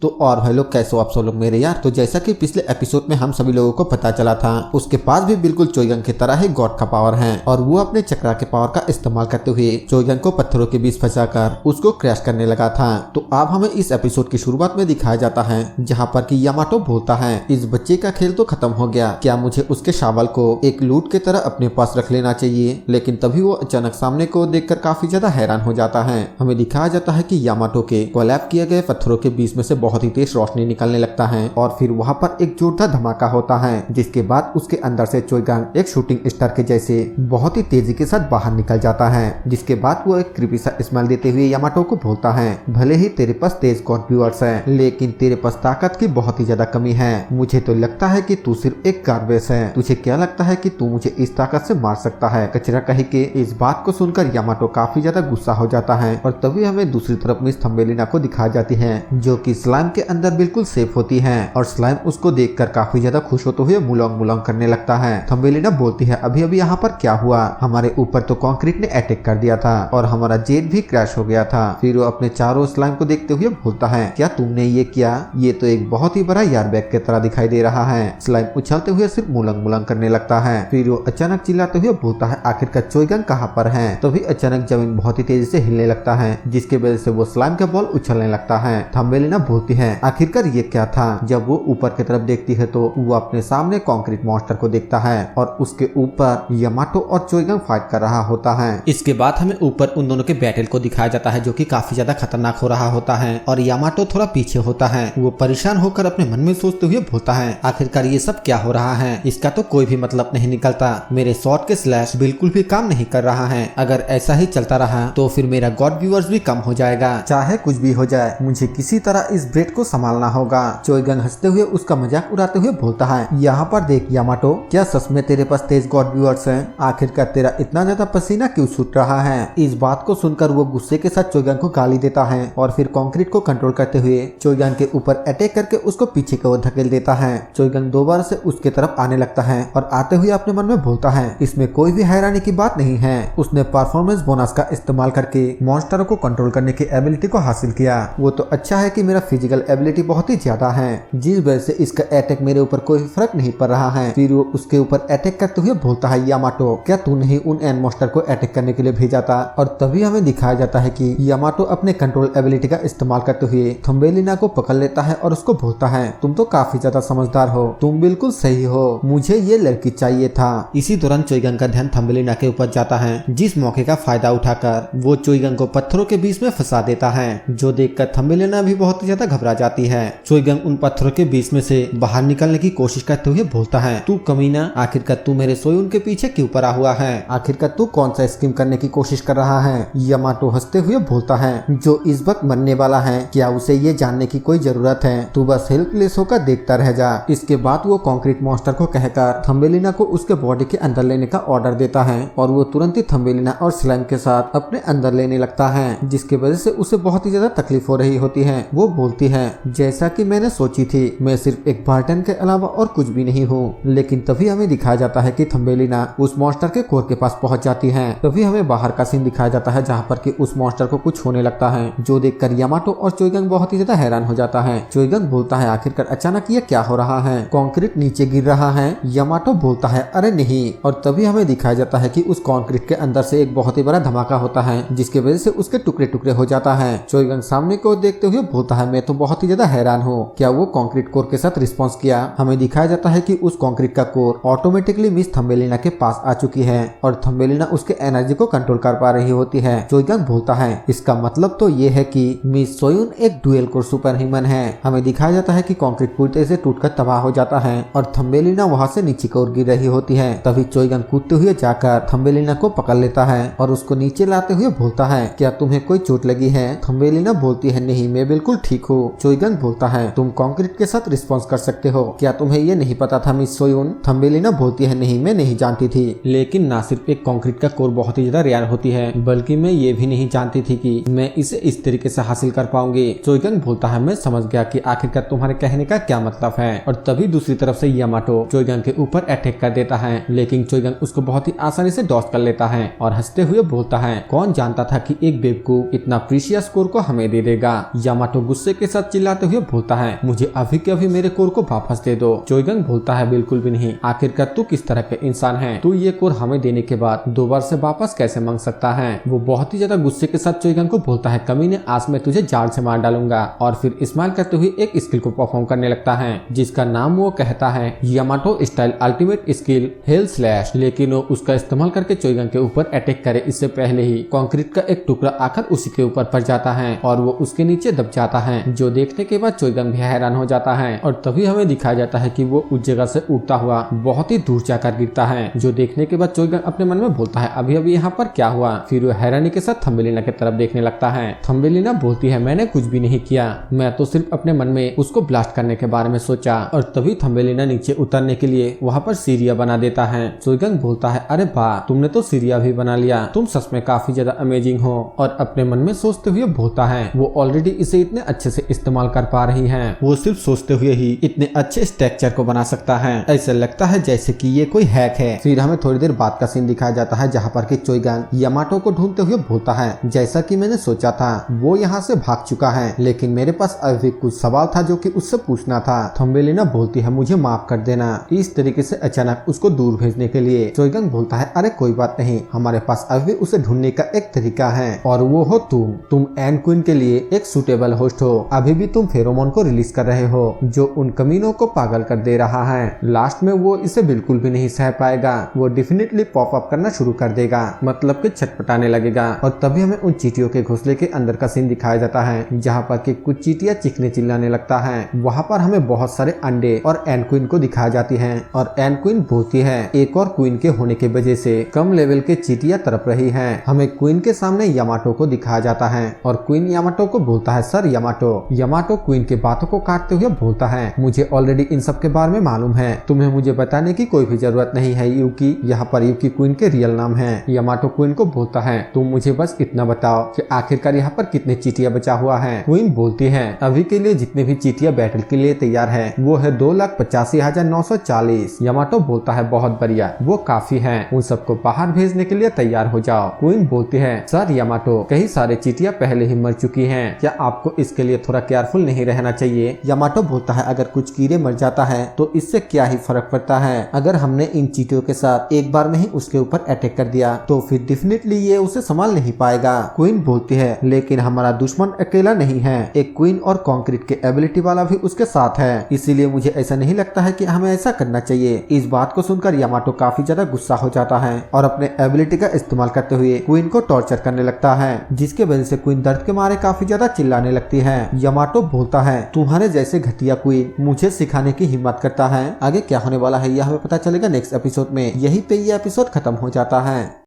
तो और भाई लोग कैसे हो आप सब लोग मेरे यार। तो जैसा कि पिछले एपिसोड में हम सभी लोगों को पता चला था, उसके पास भी बिल्कुल चोइगन की तरह ही गॉड का पावर है और वो अपने चक्रा के पावर का इस्तेमाल करते हुए चोइगन को पत्थरों के बीच फंसाकर उसको क्रैश करने लगा था। तो अब हमें इस एपिसोड की शुरुआत में दिखाया जाता है जहाँ पर कि यामाटो बोलता है इस बच्चे का खेल तो खत्म हो गया, क्या मुझे उसके शावल को एक लूट की तरह अपने पास रख लेना चाहिए। लेकिन तभी वो अचानक सामने को देखकर काफी ज्यादा हैरान हो जाता है। हमें दिखाया जाता है कि यामाटो के कोलैप किए गए पत्थरों के बीच में से बहुत ही तेज रोशनी निकलने लगता है और फिर वहाँ पर एक जोरदार धमाका होता है, जिसके बाद उसके अंदर से चोइगन एक शूटिंग स्टार के जैसे बहुत ही तेजी के साथ बाहर निकल जाता है। जिसके बाद वो एक क्रीपी सा स्माइल देते हुए यामाटो को बोलता है भले ही तेरे पास तेज गॉड व्यूअर्स है, लेकिन तेरे पास ताकत की बहुत ही ज्यादा कमी है। मुझे तो लगता है कि तू सिर्फ एक गार्बेज है। तुझे क्या लगता है कि तू मुझे इस ताकत से मार सकता है? कचरा कहे के इस बात को सुनकर यामाटो काफी ज्यादा गुस्सा हो जाता है और तभी हमें दूसरी तरफ मिस थम्बेलिना को दिखाई जाती है जो कि स्लाइम के अंदर बिल्कुल सेफ होती है और स्लाइम उसको देखकर काफी ज्यादा खुश होते हुए मुलोंग मुलोंग करने लगता है। थम्बेलिना बोलती है अभी अभी यहाँ पर क्या हुआ? हमारे ऊपर तो कंक्रीट ने अटैक कर दिया था और हमारा जेट भी क्रैश हो गया था। फिर वो अपने चारों स्लाइम को देखते हुए बोलता है क्या तुमने ये किया? ये तो एक बहुत ही बड़ा यारबैग की तरह दिखाई दे रहा है। स्लाइम उछलते हुए सिर्फ मुलंग मुलंग करने लगता है। फिर वो अचानक चिल्लाते हुए बोलता है आखिरकार चोइगन कहाँ पर है? तभी अचानक जमीन बहुत ही तेजी से हिलने लगता है, जिसके वजह से वो स्लाइम का बॉल उछलने लगता है। थम्बेलिना बोलती है आखिरकार ये क्या था? जब वो ऊपर की तरफ देखती है तो वो अपने सामने कंक्रीट मॉन्स्टर को देखता है और उसके ऊपर यामाटो और चोइगन फाइट कर रहा होता है। इसके बाद हमें ऊपर उन दोनों के बैटल को दिखाया जाता है जो कि काफी ज्यादा खतरनाक हो रहा होता है और यामाटो थोड़ा पीछे होता है। वो परेशान होकर अपने मन में सोचते हुए बोलता है आखिरकार ये सब क्या हो रहा है? इसका तो कोई भी मतलब नहीं निकलता। मेरे शॉट के स्लैश बिल्कुल भी काम नहीं कर रहा है। अगर ऐसा ही चलता रहा तो फिर मेरा गॉड व्यूअर्स भी कम हो जाएगा। चाहे कुछ भी हो जाए मुझे किसी तरह इस ब्रेड को संभालना होगा। चोइगन हंसते हुए उसका मजाक उड़ाते हुए बोलता है यहाँ पर देख यामाटो, क्या सच में तेरे पास तेज गॉड व्यूअर्स हैं? आखिरकार तेरा इतना ज्यादा पसीना क्यों छूट रहा है? इस बात को सुनकर वो गुस्से के साथ चोइगन को गाली देता है और फिर कंक्रीट को कंट्रोल करते हुए चोइगन के ऊपर अटैक करके उसको पीछे की ओर धकेल देता है। चोइगन दोबारा से उसके तरफ आने लगता है और आते हुए अपने मन में बोलता है इसमें कोई भी हैरानी की बात नहीं है। उसने परफॉर्मेंस बोनस का इस्तेमाल करके मॉन्स्टरों को कंट्रोल करने की एबिलिटी को हासिल किया। वो तो अच्छा है कि मेरा फिजिकल एबिलिटी बहुत ही ज्यादा है, जिस वजह से इसका अटैक मेरे ऊपर कोई फर्क नहीं पड़ रहा है। फिर वो उसके ऊपर अटैक करते हुए बोलता है यामाटो, क्या तूने ही उन एंड मॉन्स्टर को अटैक करने के लिए भेजा था? और तभी हमें दिखाया जाता है कि यामाटो अपने कंट्रोल एबिलिटी का इस्तेमाल करते हुए थम्बेलिना को पकड़ लेता है और उसको बोलता है तुम तो काफी ज्यादा समझदार हो, तुम बिल्कुल सही हो, मुझे ये लड़की चाहिए था। इसी दौरान चोइगन का ध्यान थम्बेलिना के ऊपर जाता है, जिस मौके का फायदा उठाकर वो चोइगन को पत्थरों के बीच में फंसा देता है, जो देखकर थम्बेलिना भी बहुत ही ज्यादा घबरा जाती है। चोइगन उन पत्थरों के बीच में से बाहर निकलने की कोशिश करते हुए बोलता है तू कमीना, आखिरकार तू मेरे सोयून के पीछे क्यों पड़ा हुआ है? आखिरकार तू कौन सा स्कीम करने की कोशिश कर रहा है? यामाटो हंसते हुए बोलता है जो इस वक्त मरने वाला है क्या उसे ये जानने की कोई जरूरत है? तू बस हेल्पलेस होकर देखता रह जा। इसके बाद वो कंक्रीट मॉन्स्टर को कहकर थम्बेलिना को उसके बॉडी के अंदर लेने का ऑर्डर देता है और वो तुरंत ही थम्बेलिना और स्लाइम के साथ अपने अंदर लेने लगता है, जिसके वजह से उसे बहुत ही ज्यादा तकलीफ हो रही होती है। वो बोलती है जैसा कि मैंने सोची थी, मैं सिर्फ एक बार्टन के अलावा और कुछ भी नहीं हूँ। लेकिन तभी हमें दिखाया जाता है कि थम्बेलिना उस मॉन्स्टर के कोर के पास पहुंच जाती है। तभी हमें बाहर का सीन दिखाया जाता है जहाँ पर कि उस मॉन्स्टर को कुछ होने लगता है, जो देखकर यामाटो और चोइगन बहुत ही ज्यादा हैरान हो जाता है। चोइगन बोलता है आखिरकार अचानक ये क्या हो रहा है? कंक्रीट नीचे गिर रहा है। यामाटो बोलता है अरे नहीं। और तभी हमें दिखाया जाता है कि उस कंक्रीट के अंदर से एक बहुत ही बड़ा धमाका होता है, जिसके वजह से उसके टुकड़े टुकड़े हो जाता है। चोइगन सामने को देखते हुए बोलता है मैं तो बहुत ही ज्यादा हैरान हूँ, क्या वो कंक्रीट कोर के साथ रिस्पॉन्स किया? हमें दिखाया जाता है कि उस कंक्रीट का कोर ऑटोमेटिकली मिस थम्बेलिना के पास आ चुकी है और थम्बेलिना उसके एनर्जी को कंट्रोल कर पा रही होती है। चोइगन बोलता है इसका मतलब तो ये है कि मिस सोयून एक डुअल कोर सुपर ह्यूमन है। हमें दिखाया जाता है कि कंक्रीट पूरी तरह से टूटकर तबाह हो जाता है और थम्बेलिना वहां से नीचे की ओर गिर रही होती है। तभी चोइगन कूदते हुए जाकर थम्बेलिना को पकड़ लेता है और उसको नीचे लाते हुए बोलता है क्या तुम्हें कोई चोट लगी है? थम्बेलिना बोलती है नहीं, मैं बिल्कुल ठीक हूँ। चोइगन बोलता है तुम कंक्रीट के साथ रिस्पॉन्स कर सकते हो, क्या तुम्हें ये नहीं पता था मिस सोयून? थम्बेलिना बोलती है नहीं, मैं नहीं जानती थी। लेकिन ना सिर्फ एक कंक्रीट का कोर बहुत ही ज्यादा रेयर होती है, बल्कि मैं ये भी नहीं जानती थी कि मैं इसे इस तरीके से हासिल कर पाऊंगी। चोइगन बोलता है मैं समझ गया कि आखिरकार तुम्हारे कहने का क्या मतलब है। और तभी दूसरी तरफ से यामाटो चोइगन के ऊपर अटैक कर देता है, लेकिन चोइगन उसको बहुत ही आसानी से डॉज कर लेता है और हंसते हुए बोलता है कौन जानता था कि एक बेवकूफ इतना प्रीशियस कोर को हमें दे देगा। यामाटो गुस्से के साथ चिल्लाते हुए बोलता है, मुझे अभी के अभी मेरे कोर को वापस दे दो। चोइगंग बोलता है, बिल्कुल भी नहीं, आखिरकार तू किस तरह के इंसान है, तू ये कोर हमें देने के बाद दोबारा से वापस कैसे मांग सकता है। वो बहुत ही ज्यादा गुस्से के साथ चोइगंग को बोलता है, कमीने आज मैं तुझे जान से मार डालूंगा। और फिर स्माइल करते हुए एक स्किल को परफॉर्म करने लगता है जिसका नाम वो कहता है Yamato style ultimate skill hello slash. लेकिन वो उसका इस्तेमाल करके चोइगंग के ऊपर अटैक करे इससे पहले ही कंक्रीट का एक टुकड़ा आकर उसी के ऊपर पड़ जाता है और वो उसके नीचे दब जाता है, जो देखने के बाद चोइगंग भी हैरान हो जाता है। और तभी हमें दिखाया जाता है कि वो उस जगह से उड़ता हुआ बहुत ही दूर जाकर गिरता है, जो देखने के बाद चोइगंग अपने मन में बोलता है, अभी अभी यहाँ पर क्या हुआ। फिर वो हैरानी के साथ थम्बेलिना की तरफ देखने लगता है। थम्बेलिना बोलती है, मैंने कुछ भी नहीं किया, मैं तो सिर्फ अपने मन में उसको ब्लास्ट करने के बारे में सोचा। और तभी थम्बेलिना नीचे उतरने के लिए वहाँ पर सीढ़ियां बना देता है। चोइगंग बोलता है, अरे वाह, तुमने तो सीढ़ियां भी बना लिया, तुम सच में काफी ज्यादा अमेजिंग हो। और अपने मन में सोचते हुए बोलता है, वो ऑलरेडी इसे इतने अच्छे से इस्तेमाल कर पा रही है, वो सिर्फ सोचते हुए ही इतने अच्छे स्ट्रक्चर को बना सकता है। ऐसा लगता है जैसे कि ये कोई हैक है। फिर हमें थोड़ी देर बाद का सीन दिखाया जाता है जहाँ पर कि चोइगंग यामाटो को ढूंढते हुए बोलता है, जैसा कि मैंने सोचा था वो यहाँ से भाग चुका है, लेकिन मेरे पास अभी कुछ सवाल था जो कि उससे पूछना था। थम्बेलिना बोलती है, मुझे माफ कर देना इस तरीके से अचानक उसको दूर भेजने के लिए। चोइगंग बोलता है, अरे कोई बात नहीं, हमारे पास अभी उसे ढूंढने का एक तरीका है और वो हो तुम एंड क्वीन के लिए एक सुटेबल होस्ट हो। अभी भी तुम फेरोमोन को रिलीज कर रहे हो जो उन कमीनों को पागल कर दे रहा है। लास्ट में वो इसे बिल्कुल भी नहीं सह पाएगा, वो डेफिनेटली पॉप अप करना शुरू कर देगा, मतलब कि छटपटाने लगेगा। और तभी हमें उन चींटियों के घोंसले के अंदर का सीन दिखाया जाता है जहाँ पर कि कुछ चींटियां चीखने चिल्लाने लगता है। वहाँ पर हमें बहुत सारे अंडे और एंड क्वीन को दिखाया जाती है और एंड क्वीन बोलती है, एक और क्वीन के होने की वजह से कम लेवल के चींटियां तड़प रही हैं। हमें क्वीन के सामने यामाटो को दिखाया जाता है और क्वीन यामाटो को बोलता है, सर यामाटो क्वीन के बातों को काटते हुए बोलता है, मुझे ऑलरेडी इन सब के बारे में मालूम है, तुम्हें मुझे बताने की कोई भी जरूरत नहीं है यूकी। यहाँ पर यूकी क्वीन के रियल नाम है। यामाटो क्वीन को बोलता है, तुम मुझे बस इतना बताओ कि आखिरकार यहाँ पर कितने चींटियां बचा हुआ है। क्वीन बोलती है, अभी के लिए जितने भी चींटियां बैटल के लिए तैयार है वो है 2,85,940। यामाटो बोलता है, बहुत बढ़िया, वो काफी है, उन सबको बाहर भेजने के लिए तैयार हो जाओ। क्वीन बोलती है, सर यामाटो, कई सारे चींटियां पहले ही मर चुकी हैं, क्या आपको इसके लिए थोड़ा केयरफुल नहीं रहना चाहिए। यामाटो बोलता है, अगर कुछ कीड़े मर जाता है तो इससे क्या ही फर्क पड़ता है, अगर हमने इन चींटियों के साथ एक बार में ही उसके ऊपर अटैक कर दिया तो फिर डेफिनेटली ये उसे संभाल नहीं पाएगा। क्वीन बोलती है, लेकिन हमारा दुश्मन अकेला नहीं है, एक क्वीन और कंक्रीट के एबिलिटी वाला भी उसके साथ है, इसीलिए मुझे ऐसा नहीं लगता है कि हमें ऐसा करना चाहिए। इस बात को सुनकर यामाटो काफी ज्यादा गुस्सा हो जाता है और अपने एबिलिटी का इस्तेमाल करते हुए क्वीन को टॉर्चर करने लगता है, जिसके वजह से क्वीन दर्द के मारे काफी ज्यादा चिल्लाने लगती है। यामाटो बोलता है, तुम्हारे जैसे घटिया क्वीन मुझे सिखाने की हिम्मत करता है। आगे क्या होने वाला है यह हमें पता चलेगा नेक्स्ट एपिसोड में। यही पे ये एपिसोड खत्म हो जाता है।